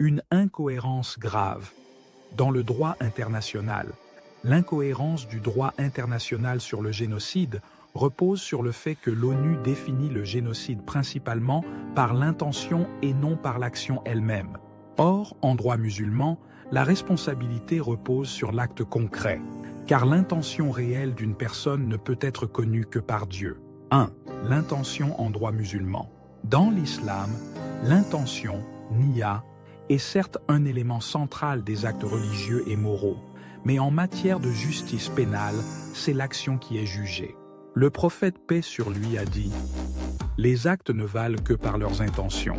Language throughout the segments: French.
une incohérence grave. Dans le droit international, l'incohérence du droit international sur le génocide repose sur le fait que l'ONU définit le génocide principalement par l'intention et non par l'action elle-même. Or, en droit musulman, la responsabilité repose sur l'acte concret, car l'intention réelle d'une personne ne peut être connue que par Dieu. 1. L'intention en droit musulman. Dans l'islam, l'intention, niya, est certes un élément central des actes religieux et moraux, mais en matière de justice pénale, c'est l'action qui est jugée. Le prophète paix sur lui a dit « Les actes ne valent que par leurs intentions.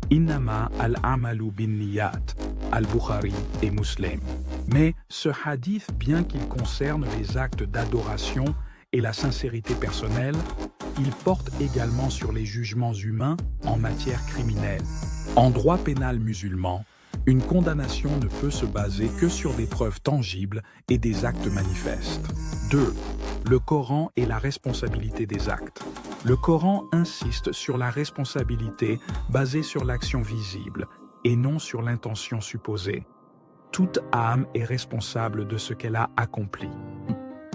Innama al-amalu bin niyat » Al-Bukhari et Muslim. Mais ce hadith, bien qu'il concerne les actes d'adoration et la sincérité personnelle, il porte également sur les jugements humains en matière criminelle. En droit pénal musulman, une condamnation ne peut se baser que sur des preuves tangibles et des actes manifestes. 2. Le Coran et la responsabilité des actes. Le Coran insiste sur la responsabilité basée sur l'action visible et non sur l'intention supposée. Toute âme est responsable de ce qu'elle a accompli.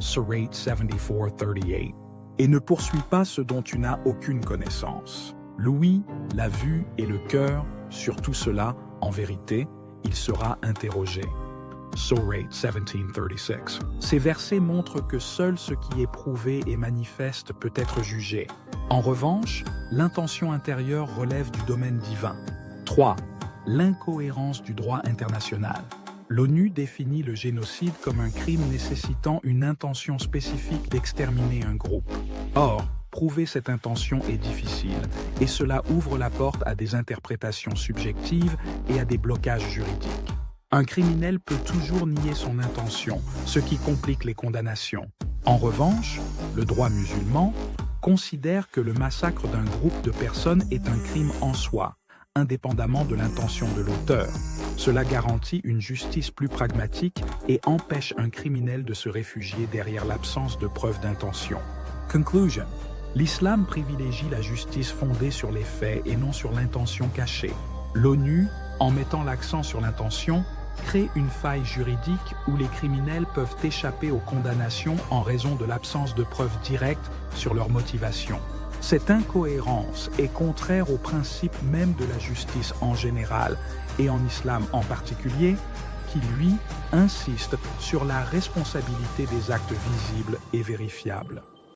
Surah 74:38. Et ne poursuis pas ce dont tu n'as aucune connaissance. L'ouïe, la vue et le cœur, sur tout cela, en vérité, il sera interrogé. Surah 17:36. Ces versets montrent que seul ce qui est prouvé et manifeste peut être jugé. En revanche, l'intention intérieure relève du domaine divin. 3. L'incohérence du droit international. L'ONU définit le génocide comme un crime nécessitant une intention spécifique d'exterminer un groupe. Or, prouver cette intention est difficile, et cela ouvre la porte à des interprétations subjectives et à des blocages juridiques. Un criminel peut toujours nier son intention, ce qui complique les condamnations. En revanche, le droit musulman considère que le massacre d'un groupe de personnes est un crime en soi, indépendamment de l'intention de l'auteur. Cela garantit une justice plus pragmatique et empêche un criminel de se réfugier derrière l'absence de preuves d'intention. Conclusion. L'islam privilégie la justice fondée sur les faits et non sur l'intention cachée. L'ONU, en mettant l'accent sur l'intention, crée une faille juridique où les criminels peuvent échapper aux condamnations en raison de l'absence de preuves directes sur leur motivation. Cette incohérence est contraire au principe même de la justice en général et en islam en particulier, qui lui insiste sur la responsabilité des actes visibles et vérifiables.